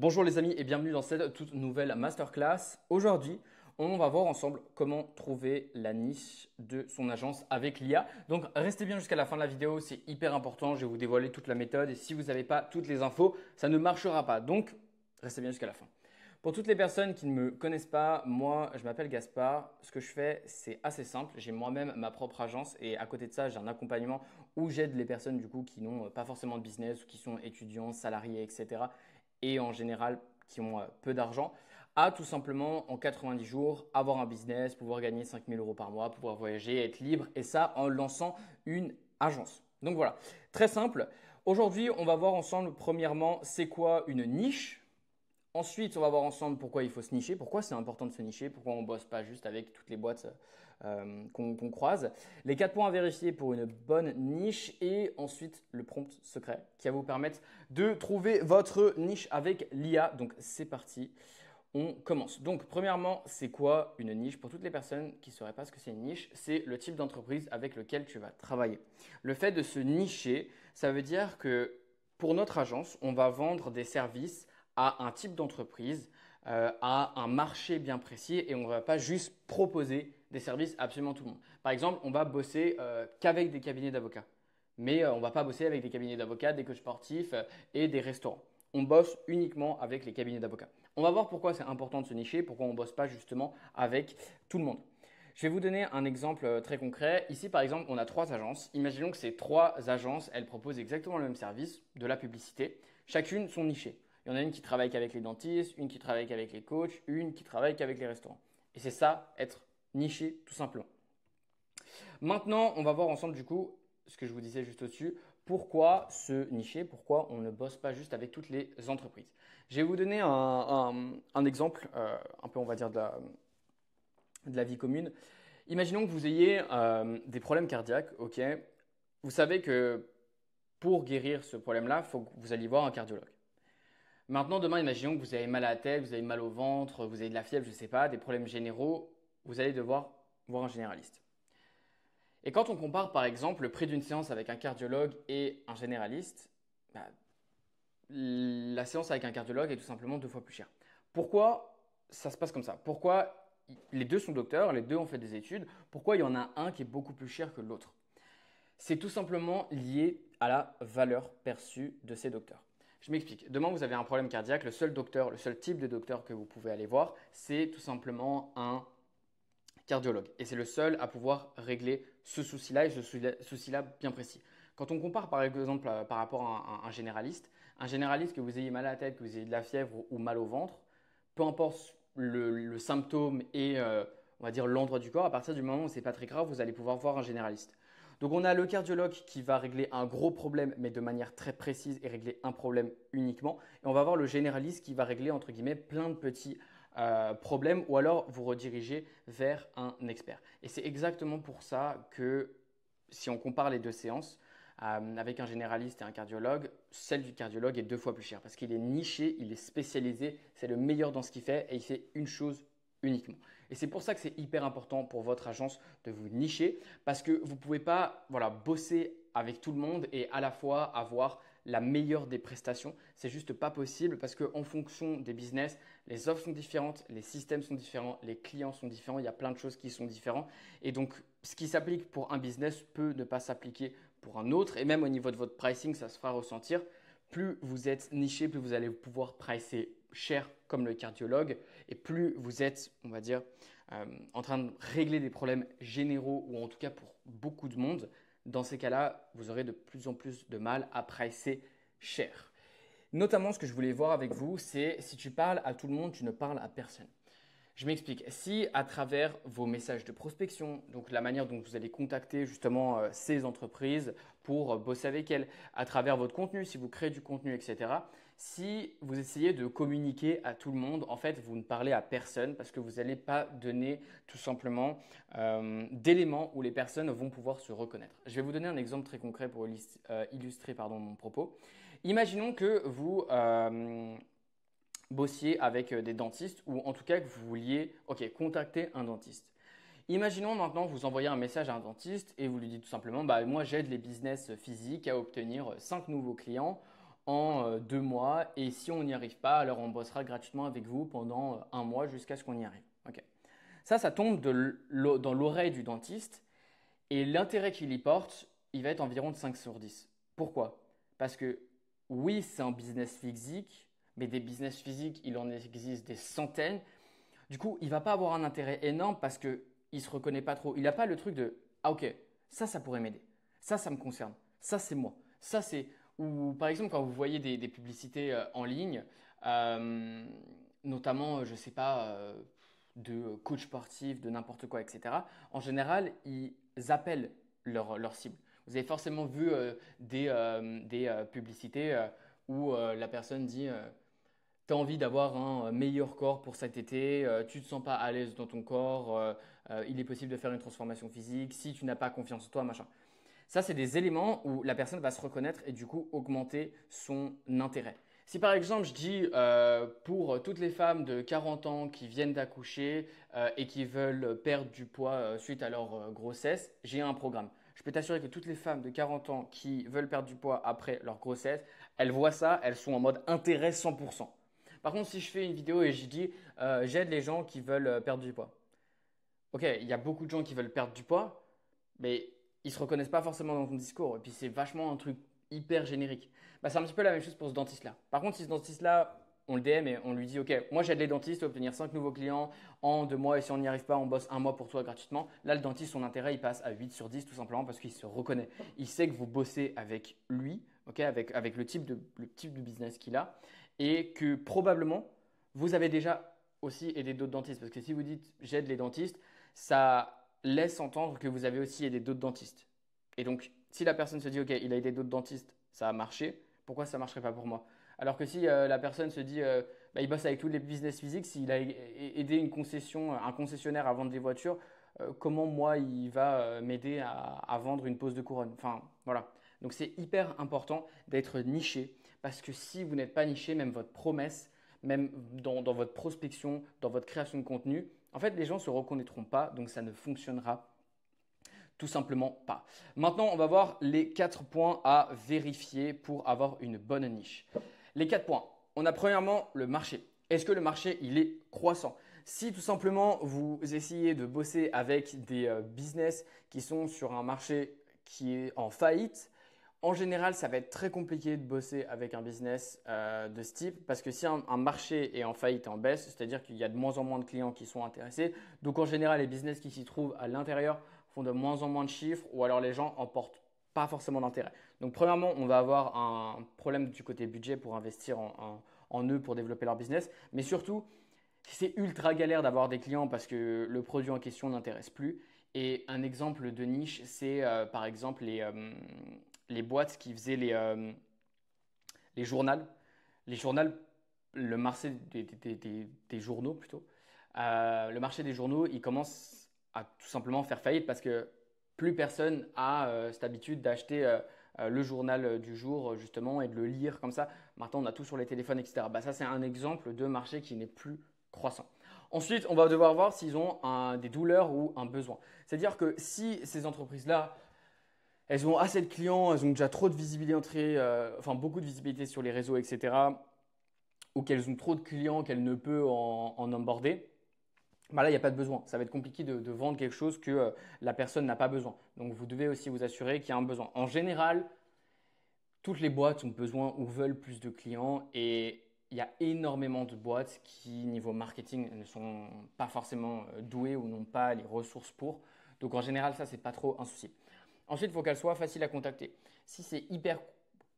Bonjour les amis et bienvenue dans cette toute nouvelle masterclass. Aujourd'hui, on va voir ensemble comment trouver la niche de son agence avec l'IA. Donc restez bien jusqu'à la fin de la vidéo, c'est hyper important. Je vais vous dévoiler toute la méthode et si vous n'avez pas toutes les infos, ça ne marchera pas. Donc restez bien jusqu'à la fin. Pour toutes les personnes qui ne me connaissent pas, moi je m'appelle Gaspard. Ce que je fais, c'est assez simple. J'ai moi-même ma propre agence et à côté de ça, j'ai un accompagnement où j'aide les personnes du coup qui n'ont pas forcément de business ou qui sont étudiants, salariés, etc. et en général qui ont peu d'argent, à tout simplement en 90 jours avoir un business, pouvoir gagner 5 000 euros par mois, pouvoir voyager, être libre et ça en lançant une agence. Donc voilà, très simple. Aujourd'hui, on va voir ensemble premièrement c'est quoi une niche. Ensuite, on va voir ensemble pourquoi il faut se nicher, pourquoi c'est important de se nicher, pourquoi on ne bosse pas juste avec toutes les boîtes qu'on croise. Les 4 points à vérifier pour une bonne niche et ensuite le prompt secret qui va vous permettre de trouver votre niche avec l'IA. Donc c'est parti, on commence. Donc premièrement, c'est quoi une niche? Pour toutes les personnes qui ne sauraient pas ce que c'est une niche, c'est le type d'entreprise avec lequel tu vas travailler. Le fait de se nicher, ça veut dire que pour notre agence, on va vendre des services à un type d'entreprise, à un marché bien précis et on ne va pas juste proposer des services à absolument tout le monde. Par exemple, on va bosser qu'avec des cabinets d'avocats, mais on ne va pas bosser avec des cabinets d'avocats, des coachs sportifs et des restaurants. On bosse uniquement avec les cabinets d'avocats. On va voir pourquoi c'est important de se nicher, pourquoi on ne bosse pas justement avec tout le monde. Je vais vous donner un exemple très concret. Ici, par exemple, on a 3 agences. Imaginons que ces 3 agences, elles proposent exactement le même service, de la publicité. Chacune sont nichées. Il y en a une qui travaille qu'avec les dentistes, une qui travaille qu'avec les coachs, une qui travaille qu'avec les restaurants. Et c'est ça, être niché tout simplement. Maintenant, on va voir ensemble du coup ce que je vous disais juste au-dessus. Pourquoi se nicher? Pourquoi on ne bosse pas juste avec toutes les entreprises? Je vais vous donner un exemple, un peu on va dire de la vie commune. Imaginons que vous ayez des problèmes cardiaques, ok? Vous savez que pour guérir ce problème-là, il faut que vous alliez voir un cardiologue. Maintenant, demain, imaginons que vous avez mal à la tête, vous avez mal au ventre, vous avez de la fièvre, je ne sais pas, des problèmes généraux, vous allez devoir voir un généraliste. Et quand on compare par exemple le prix d'une séance avec un cardiologue et un généraliste, bah, la séance avec un cardiologue est tout simplement 2 fois plus chère. Pourquoi ça se passe comme ça? Pourquoi les deux sont docteurs, les deux ont fait des études, pourquoi il y en a un qui est beaucoup plus cher que l'autre? C'est tout simplement lié à la valeur perçue de ces docteurs. Je m'explique. Demain, vous avez un problème cardiaque, le seul docteur, le seul type de docteur que vous pouvez aller voir, c'est tout simplement un cardiologue. Et c'est le seul à pouvoir régler ce souci-là et ce souci-là bien précis. Quand on compare par exemple par rapport à un généraliste que vous ayez mal à la tête, que vous ayez de la fièvre ou mal au ventre, peu importe le symptôme et on va dire l'endroit du corps, à partir du moment où ce n'est pas très grave, vous allez pouvoir voir un généraliste. Donc on a le cardiologue qui va régler un gros problème mais de manière très précise et régler un problème uniquement. Et on va voir le généraliste qui va régler entre guillemets plein de petits problème ou alors vous redirigez vers un expert. Et c'est exactement pour ça que si on compare les 2 séances avec un généraliste et un cardiologue, celle du cardiologue est 2 fois plus chère parce qu'il est niché, il est spécialisé, c'est le meilleur dans ce qu'il fait et il fait une chose uniquement. Et c'est pour ça que c'est hyper important pour votre agence de vous nicher parce que vous ne pouvez pas bosser avec tout le monde et à la fois avoir la meilleure des prestations. C'est juste pas possible parce qu'en fonction des business, les offres sont différentes, les systèmes sont différents, les clients sont différents, il y a plein de choses qui sont différentes. Et donc, ce qui s'applique pour un business peut ne pas s'appliquer pour un autre. Et même au niveau de votre pricing, ça se fera ressentir. Plus vous êtes niché, plus vous allez pouvoir pricer cher comme le cardiologue. Et plus vous êtes, on va dire, en train de régler des problèmes généraux ou en tout cas pour beaucoup de monde, dans ces cas-là, vous aurez de plus en plus de mal à pricer cher. Notamment, ce que je voulais voir avec vous, c'est si tu parles à tout le monde, tu ne parles à personne. Je m'explique. Si à travers vos messages de prospection, donc la manière dont vous allez contacter justement ces entreprises pour bosser avec elles, à travers votre contenu, si vous créez du contenu, etc., si vous essayez de communiquer à tout le monde, en fait, vous ne parlez à personne parce que vous n'allez pas donner tout simplement d'éléments où les personnes vont pouvoir se reconnaître. Je vais vous donner un exemple très concret pour illustrer mon propos. Imaginons que vous bossiez avec des dentistes ou en tout cas que vous vouliez contacter un dentiste. Imaginons maintenant vous envoyez un message à un dentiste et vous lui dites tout simplement moi j'aide les business physiques à obtenir 5 nouveaux clients en 2 mois. Et si on n'y arrive pas, alors on bossera gratuitement avec vous pendant 1 mois jusqu'à ce qu'on y arrive. Ok. Ça tombe dans l'oreille du dentiste et l'intérêt qu'il y porte, il va être environ de 5 sur 10. Pourquoi? Parce que oui, c'est un business physique, mais des business physiques, il en existe des centaines. Du coup, il ne va pas avoir un intérêt énorme parce qu'il ne se reconnaît pas trop. Il n'a pas le truc de ah ok, ça pourrait m'aider. Ça me concerne. Ça, c'est moi. Ça, c'est. Ou par exemple, quand vous voyez des publicités en ligne, euh, notamment, je ne sais pas, de coach sportif, de n'importe quoi, etc., en général, ils appellent leur cible. Vous avez forcément vu des publicités où la personne dit tu as envie d'avoir un meilleur corps pour cet été, tu ne te sens pas à l'aise dans ton corps, il est possible de faire une transformation physique, si tu n'as pas confiance en toi, machin. Ça, c'est des éléments où la personne va se reconnaître et du coup augmenter son intérêt. Si par exemple je dis pour toutes les femmes de 40 ans qui viennent d'accoucher et qui veulent perdre du poids suite à leur grossesse, j'ai un programme. Je peux t'assurer que toutes les femmes de 40 ans qui veulent perdre du poids après leur grossesse, elles voient ça, elles sont en mode intérêt 100%. Par contre, si je fais une vidéo et je dis j'aide les gens qui veulent perdre du poids. Ok, il y a beaucoup de gens qui veulent perdre du poids, mais ils se reconnaissent pas forcément dans ton discours. Et puis c'est vachement un truc hyper générique. Bah, c'est un petit peu la même chose pour ce dentiste-là. Par contre, si ce dentiste-là, on le DM et on lui dit ok, moi j'aide les dentistes à obtenir 5 nouveaux clients en 2 mois et si on n'y arrive pas, on bosse 1 mois pour toi gratuitement. Là, le dentiste, son intérêt, il passe à 8 sur 10 tout simplement parce qu'il se reconnaît. Il sait que vous bossez avec lui, ok, avec le type de business qu'il a et que probablement vous avez déjà aussi aidé d'autres dentistes. Parce que si vous dites j'aide les dentistes, ça laisse entendre que vous avez aussi aidé d'autres dentistes. Et donc, si la personne se dit, OK, il a aidé d'autres dentistes, ça a marché, pourquoi ça ne marcherait pas pour moi? Alors que si la personne se dit, bah, il bosse avec tous les business physiques, s'il a aidé une concession, un concessionnaire à vendre des voitures, comment moi il va m'aider à vendre une pose de couronne? Enfin, voilà. Donc c'est hyper important d'être niché parce que si vous n'êtes pas niché, même votre promesse, même dans votre prospection, dans votre création de contenu, en fait, les gens ne se reconnaîtront pas, donc ça ne fonctionnera tout simplement pas. Maintenant, on va voir les 4 points à vérifier pour avoir une bonne niche. Les 4 points. On a premièrement le marché. Est-ce que le marché, il est croissant? Si tout simplement vous essayez de bosser avec des business qui sont sur un marché qui est en faillite, en général, ça va être très compliqué de bosser avec un business de ce type parce que si un marché est en faillite et en baisse, c'est-à-dire qu'il y a de moins en moins de clients qui sont intéressés. Donc en général, les business qui s'y trouvent à l'intérieur font de moins en moins de chiffres ou alors les gens en portent pas forcément d'intérêt. Donc premièrement, on va avoir un problème du côté budget pour investir en eux pour développer leur business. Mais surtout, c'est ultra galère d'avoir des clients parce que le produit en question n'intéresse plus. Et un exemple de niche, c'est par exemple les boîtes qui faisaient les journaux. Les journaux, le marché des journaux plutôt. Le marché des journaux, il commence à tout simplement faire faillite parce que plus personne a cette habitude d'acheter le journal du jour justement et de le lire comme ça. Maintenant, on a tout sur les téléphones, etc. Bah, ça, c'est un exemple de marché qui n'est plus croissant. Ensuite, on va devoir voir s'ils ont des douleurs ou un besoin. C'est-à-dire que si ces entreprises-là, elles ont assez de clients, elles ont déjà trop de visibilité, enfin beaucoup de visibilité sur les réseaux, etc., ou qu'elles ont trop de clients qu'elles ne peuvent en onboarder, bah là, il n'y a pas de besoin. Ça va être compliqué de vendre quelque chose que la personne n'a pas besoin. Donc, vous devez aussi vous assurer qu'il y a un besoin. En général, toutes les boîtes ont besoin ou veulent plus de clients et il y a énormément de boîtes qui, niveau marketing, ne sont pas forcément douées ou n'ont pas les ressources pour. Donc, en général, ça, c'est pas trop un souci. Ensuite, il faut qu'elle soit facile à contacter. Si c'est hyper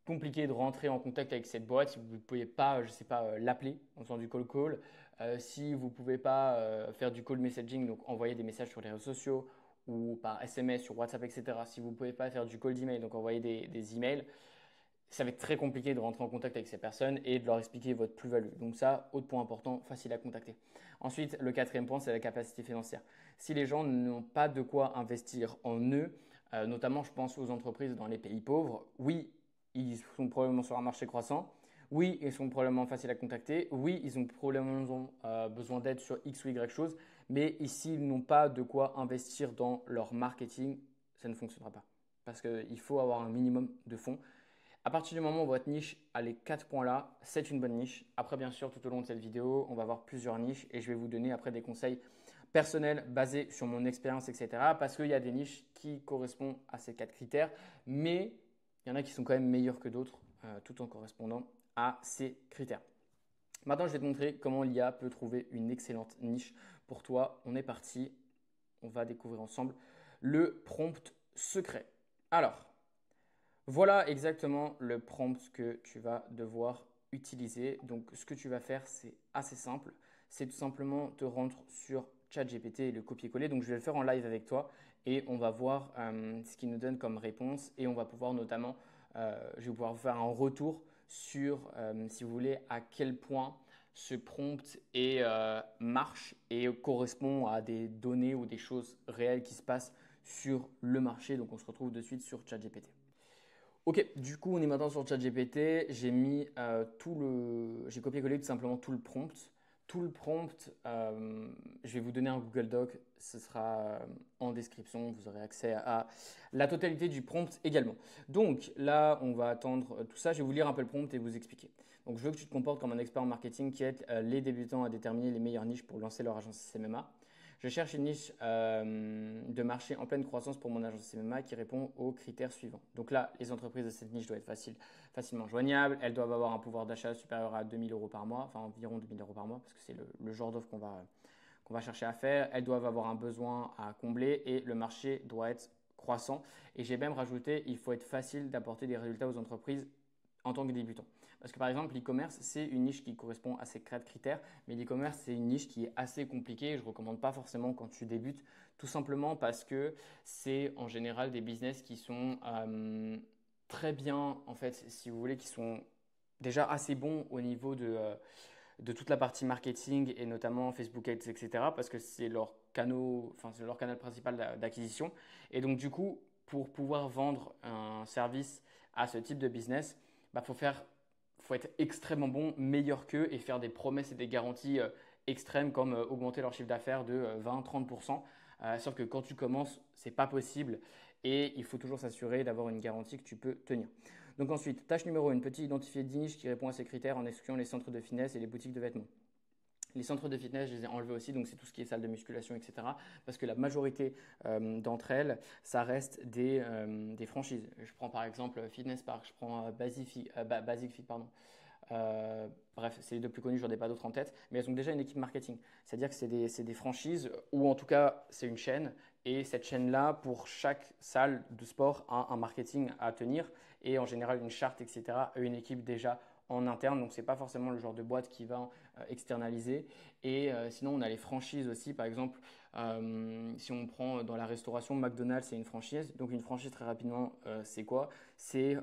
compliqué de rentrer en contact avec cette boîte, si vous ne pouvez pas, je sais pas, l'appeler en faisant du call, si vous ne pouvez pas faire du call messaging, donc envoyer des messages sur les réseaux sociaux ou par SMS, sur WhatsApp, etc. Si vous ne pouvez pas faire du call d'email, donc envoyer des emails, ça va être très compliqué de rentrer en contact avec ces personnes et de leur expliquer votre plus-value. Donc ça, autre point important, facile à contacter. Ensuite, le quatrième point, c'est la capacité financière. Si les gens n'ont pas de quoi investir en eux, notamment je pense aux entreprises dans les pays pauvres, oui, ils sont probablement sur un marché croissant. Oui, ils sont probablement faciles à contacter. Oui, ils ont probablement besoin d'aide sur X ou Y chose. Mais ici, ils n'ont pas de quoi investir dans leur marketing. Ça ne fonctionnera pas. Parce qu'il faut avoir un minimum de fonds. À partir du moment où votre niche a les 4 points là, c'est une bonne niche. Après, bien sûr, tout au long de cette vidéo, on va voir plusieurs niches et je vais vous donner après des conseils personnels basés sur mon expérience, etc. Parce qu'il y a des niches qui correspondent à ces 4 critères, mais il y en a qui sont quand même meilleurs que d'autres, tout en correspondant à ces critères. Maintenant, je vais te montrer comment l'IA peut trouver une excellente niche pour toi. On est parti, on va découvrir ensemble le prompt secret. Alors, voilà exactement le prompt que tu vas devoir utiliser. Donc, ce que tu vas faire, c'est assez simple. C'est tout simplement te rendre sur ChatGPT et le copier-coller. Donc, je vais le faire en live avec toi et on va voir ce qu'il nous donne comme réponse. Et on va pouvoir notamment, je vais pouvoir vous faire un retour sur, si vous voulez, à quel point ce prompt marche et correspond à des données ou des choses réelles qui se passent sur le marché. Donc, on se retrouve de suite sur ChatGPT. Ok, du coup, on est maintenant sur ChatGPT. J'ai copié-collé tout simplement tout le prompt. Tout le prompt, je vais vous donner un Google Doc. Ce sera en description. Vous aurez accès à la totalité du prompt également. Donc là, on va attendre tout ça. Je vais vous lire un peu le prompt et vous expliquer. Donc, je veux que tu te comportes comme un expert en marketing qui aide les débutants à déterminer les meilleures niches pour lancer leur agence CMMA. Je cherche une niche de marché en pleine croissance pour mon agence CMMA qui répond aux critères suivants. Donc là, les entreprises de cette niche doivent être facilement joignables. Elles doivent avoir un pouvoir d'achat supérieur à 2 000 euros par mois, enfin environ 2 000 euros par mois, parce que c'est le genre d'offre qu'on va chercher à faire. Elles doivent avoir un besoin à combler et le marché doit être croissant. Et j'ai même rajouté, il faut être facile d'apporter des résultats aux entreprises en tant que débutant. Parce que par exemple, l'e-commerce, c'est une niche qui correspond à ces 4 critères, mais l'e-commerce, c'est une niche qui est assez compliquée. Je ne recommande pas forcément quand tu débutes, tout simplement parce que c'est en général des business qui sont très bien, en fait, si vous voulez, qui sont déjà assez bons au niveau de toute la partie marketing et notamment Facebook Ads, etc. Parce que c'est c'est leur canal principal d'acquisition. Et donc, du coup, pour pouvoir vendre un service à ce type de business, bah, faut être extrêmement bon, meilleur qu'eux et faire des promesses et des garanties extrêmes comme augmenter leur chiffre d'affaires de 20-30%. Sauf que quand tu commences, c'est pas possible et il faut toujours s'assurer d'avoir une garantie que tu peux tenir. Donc ensuite, tâche numéro 1, petit identifier 10 niches qui répondent à ces critères en excluant les centres de finesse et les boutiques de vêtements. Les centres de fitness, je les ai enlevés aussi, donc c'est tout ce qui est salle de musculation, etc. Parce que la majorité d'entre elles, ça reste des franchises. Je prends par exemple Fitness Park, je prends Basic Fit, pardon. Bref, c'est les deux plus connus, j'en ai pas d'autres en tête, mais elles ont déjà une équipe marketing. C'est-à-dire que c'est des franchises, ou en tout cas c'est une chaîne, et cette chaîne-là, pour chaque salle de sport, a un marketing à tenir, et en général une charte, etc., une équipe déjà en interne, donc ce n'est pas forcément le genre de boîte qui va externaliser. Et sinon, on a les franchises aussi, par exemple, si on prend dans la restauration, McDonald's, c'est une franchise. Donc une franchise, très rapidement, c'est quoi? C'est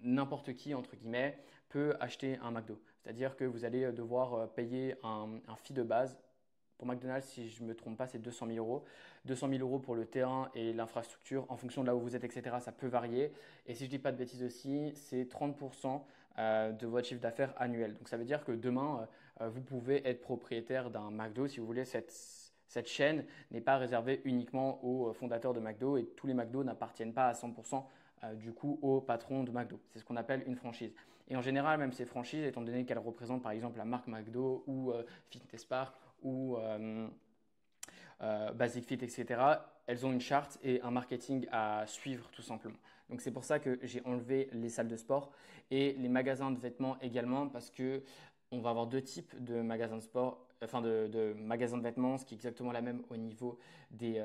n'importe qui, entre guillemets, peut acheter un McDo. C'est-à-dire que vous allez devoir payer un fee de base. Pour McDonald's, si je ne me trompe pas, c'est 200 000 euros. 200 000 euros pour le terrain et l'infrastructure, en fonction de là où vous êtes, etc., ça peut varier. Et si je ne dis pas de bêtises aussi, c'est 30% de votre chiffre d'affaires annuel. Donc ça veut dire que demain, vous pouvez être propriétaire d'un McDo si vous voulez. Cette chaîne n'est pas réservée uniquement aux fondateurs de McDo et tous les McDo n'appartiennent pas à 100% du coup au patron de McDo. C'est ce qu'on appelle une franchise. Et en général, même ces franchises, étant donné qu'elles représentent par exemple la marque McDo ou Fitness Park ou Basic Fit, etc., elles ont une charte et un marketing à suivre tout simplement. Donc c'est pour ça que j'ai enlevé les salles de sport et les magasins de vêtements également parce que on va avoir deux types de magasins de sport, enfin de magasins de vêtements, ce qui est exactement la même au niveau des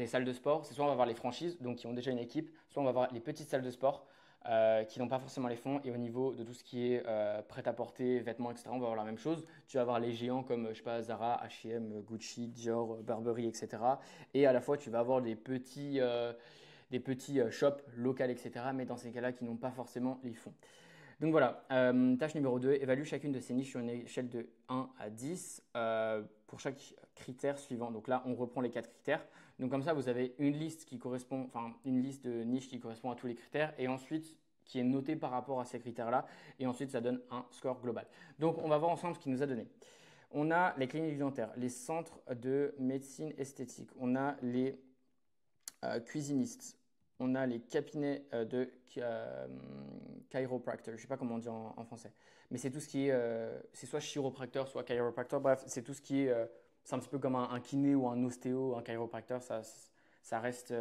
salles de sport. C'est soit on va avoir les franchises, donc qui ont déjà une équipe, soit on va avoir les petites salles de sport qui n'ont pas forcément les fonds. Et au niveau de tout ce qui est prêt-à-porter, vêtements, etc., on va avoir la même chose. Tu vas avoir les géants comme je sais pas, Zara, H&M, Gucci, Dior, Burberry, etc. Et à la fois, tu vas avoir des petits shops locaux, etc. Mais dans ces cas-là, qui n'ont pas forcément les fonds. Donc voilà, tâche numéro 2, évalue chacune de ces niches sur une échelle de 1 à 10 pour chaque critère suivant. Donc là, on reprend les 4 critères. Donc comme ça, vous avez une liste qui correspond, enfin une liste de niches qui correspond à tous les critères et ensuite qui est notée par rapport à ces critères-là. Et ensuite, ça donne un score global. Donc on va voir ensemble ce qu'il nous a donné. On a les cliniques dentaires, les centres de médecine esthétique, on a les cuisinistes, on a les cabinets de chiropractor. Je ne sais pas comment on dit en français. Mais c'est tout ce qui est, c'est soit chiropracteur, soit chiropractor. Bref, c'est tout ce qui est, c'est un petit peu comme un kiné ou un ostéo, un chiropracteur. Ça reste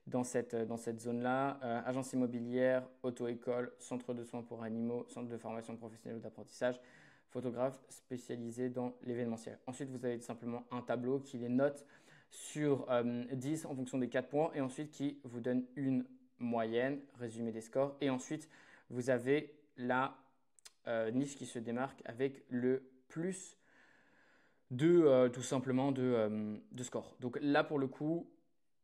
dans cette zone-là. Agence immobilière, auto-école, centre de soins pour animaux, centre de formation professionnelle ou d'apprentissage, photographe spécialisé dans l'événementiel. Ensuite, vous avez tout simplement un tableau qui les note sur 10 en fonction des 4 points et ensuite qui vous donne une moyenne, résumé des scores. Et ensuite, vous avez la niche qui se démarque avec le plus de tout simplement de score. Donc là, pour le coup,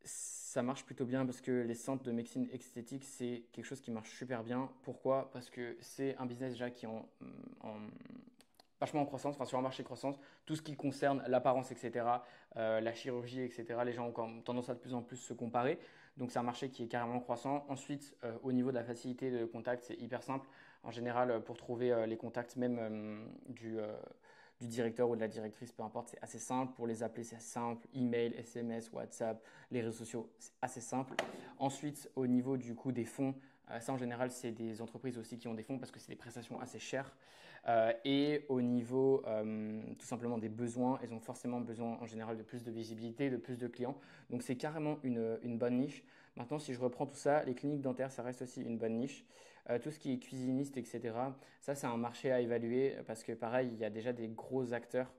ça marche plutôt bien parce que les centres de médecine esthétique, c'est quelque chose qui marche super bien. Pourquoi? Parce que c'est un business déjà qui est en vachement en croissance, enfin sur un marché de croissance, tout ce qui concerne l'apparence, etc., la chirurgie, etc., les gens ont quand même tendance à de plus en plus se comparer. Donc c'est un marché qui est carrément croissant. Ensuite, au niveau de la facilité de contact, c'est hyper simple. En général, pour trouver les contacts même du directeur ou de la directrice, peu importe, c'est assez simple. Pour les appeler, c'est assez simple. Email, SMS, WhatsApp, les réseaux sociaux, c'est assez simple. Ensuite, au niveau du coût des fonds, ça en général, c'est des entreprises aussi qui ont des fonds parce que c'est des prestations assez chères. Et au niveau tout simplement des besoins, elles ont forcément besoin en général de plus de visibilité, de plus de clients. Donc c'est carrément une bonne niche. Maintenant, si je reprends tout ça, les cliniques dentaires, ça reste aussi une bonne niche. Tout ce qui est cuisiniste, etc., ça c'est un marché à évaluer parce que pareil, il y a déjà des gros acteurs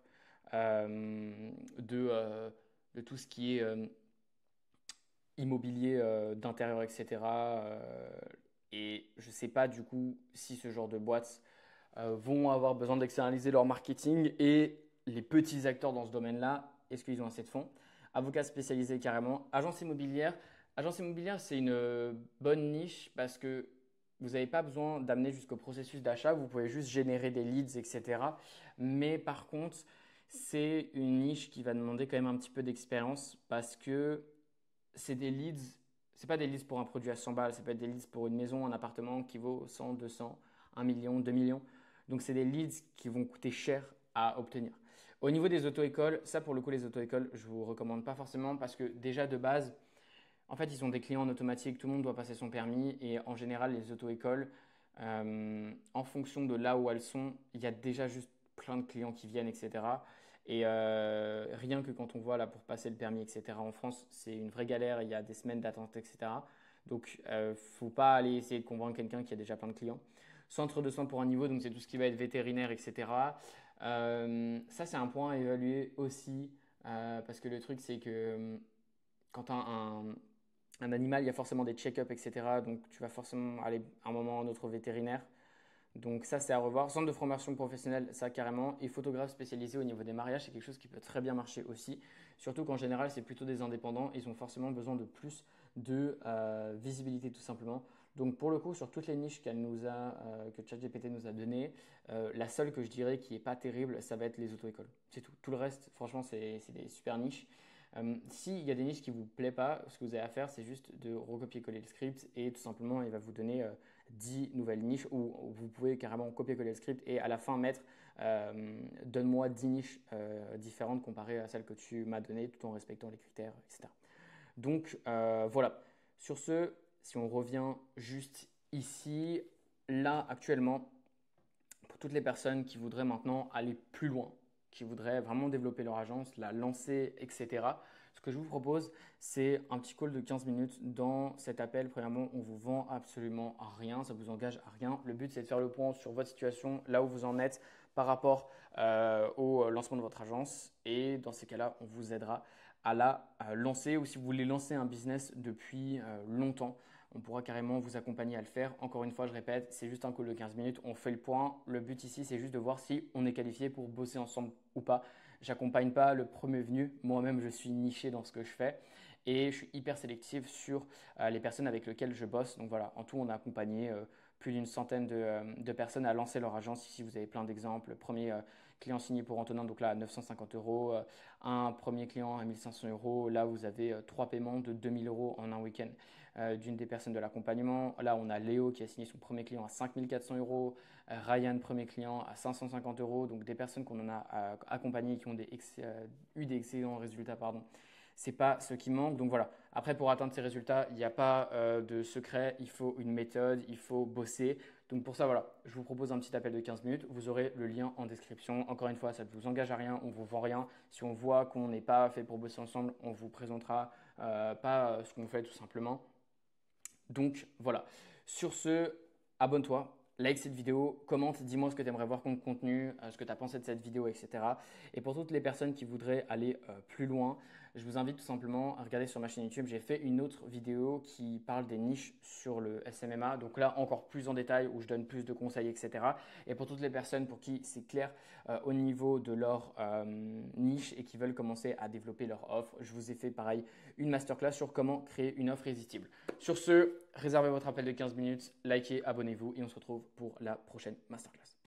de tout ce qui est immobilier d'intérieur, etc. Et je ne sais pas du coup si ce genre de boîtes vont avoir besoin d'externaliser leur marketing et les petits acteurs dans ce domaine-là, est-ce qu'ils ont assez de fonds? Avocat spécialisé carrément. Agence immobilière. Agence immobilière, c'est une bonne niche parce que vous n'avez pas besoin d'amener jusqu'au processus d'achat. Vous pouvez juste générer des leads, etc. Mais par contre, c'est une niche qui va demander quand même un petit peu d'expérience parce que c'est des leads. C'est pas des leads pour un produit à 100 balles. Ça peut être des leads pour une maison, un appartement qui vaut 100, 200, 1 million, 2 millions. Donc, c'est des leads qui vont coûter cher à obtenir. Au niveau des auto-écoles, ça pour le coup, les auto-écoles, je ne vous recommande pas forcément parce que déjà de base, en fait, ils ont des clients en automatique, tout le monde doit passer son permis et en général, les auto-écoles, en fonction de là où elles sont, il y a déjà juste plein de clients qui viennent, etc. Et rien que quand on voit là pour passer le permis, etc. en France, c'est une vraie galère, il y a des semaines d'attente, etc. Donc, faut pas aller essayer de convaincre quelqu'un qui a déjà plein de clients. Centre de soins pour un niveau, donc c'est tout ce qui va être vétérinaire, etc. Ça, c'est un point à évaluer aussi, parce que le truc, c'est que quand un animal, il y a forcément des check-ups, etc. Donc, tu vas forcément aller à un moment ou à un autre au vétérinaire. Donc, ça, c'est à revoir. Centre de formation professionnelle, ça carrément. Et photographe spécialisé au niveau des mariages, c'est quelque chose qui peut très bien marcher aussi. Surtout qu'en général, c'est plutôt des indépendants. Ils ont forcément besoin de plus de visibilité, tout simplement. Donc, pour le coup, sur toutes les niches que ChatGPT nous a données, la seule que je dirais qui n'est pas terrible, ça va être les auto-écoles. C'est tout. Tout le reste, franchement, c'est des super niches. S'il y a des niches qui ne vous plaisent pas, ce que vous avez à faire, c'est juste de recopier-coller le script et tout simplement, il va vous donner 10 nouvelles niches où vous pouvez carrément copier-coller le script et à la fin mettre donne-moi 10 niches différentes comparées à celles que tu m'as données tout en respectant les critères, etc. Donc voilà. Sur ce, si on revient juste ici, là actuellement, pour toutes les personnes qui voudraient maintenant aller plus loin, qui voudraient vraiment développer leur agence, la lancer, etc. Ce que je vous propose, c'est un petit call de 15 minutes. Dans cet appel, premièrement, on vous vend absolument à rien, ça ne vous engage à rien. Le but, c'est de faire le point sur votre situation, là où vous en êtes par rapport au lancement de votre agence. Et dans ces cas-là, on vous aidera à la lancer ou si vous voulez lancer un business depuis longtemps, on pourra carrément vous accompagner à le faire. Encore une fois, je répète, c'est juste un call de 15 minutes, on fait le point. Le but ici, c'est juste de voir si on est qualifié pour bosser ensemble ou pas. J'accompagne pas le premier venu, moi-même je suis niché dans ce que je fais et je suis hyper sélectif sur les personnes avec lesquelles je bosse. Donc voilà, en tout, on a accompagné plus d'une centaine de personnes à lancer leur agence. Ici, vous avez plein d'exemples. Premier client signé pour Antonin, donc là, à 950 euros. Un premier client à 1500 euros. Là, vous avez trois paiements de 2000 euros en un week-end d'une des personnes de l'accompagnement. Là, on a Léo qui a signé son premier client à 5400 euros. Ryan, premier client à 550 euros. Donc, des personnes qu'on en a accompagnées qui ont eu des excellents résultats, pardon, c'est pas ce qui manque. Donc voilà. Après, pour atteindre ces résultats, il n'y a pas de secret. Il faut une méthode, il faut bosser. Donc pour ça, voilà, je vous propose un petit appel de 15 minutes. Vous aurez le lien en description. Encore une fois, ça ne vous engage à rien, on ne vous vend rien. Si on voit qu'on n'est pas fait pour bosser ensemble, on vous présentera pas ce qu'on fait tout simplement. Donc voilà. Sur ce, abonne-toi, like cette vidéo, commente, dis-moi ce que tu aimerais voir comme contenu, ce que tu as pensé de cette vidéo, etc. Et pour toutes les personnes qui voudraient aller plus loin, je vous invite tout simplement à regarder sur ma chaîne YouTube. J'ai fait une autre vidéo qui parle des niches sur le SMMA. Donc là, encore plus en détail, où je donne plus de conseils, etc. Et pour toutes les personnes pour qui c'est clair au niveau de leur niche et qui veulent commencer à développer leur offre, je vous ai fait pareil une masterclass sur comment créer une offre irrésistible. Sur ce, réservez votre appel de 15 minutes, likez, abonnez-vous et on se retrouve pour la prochaine masterclass.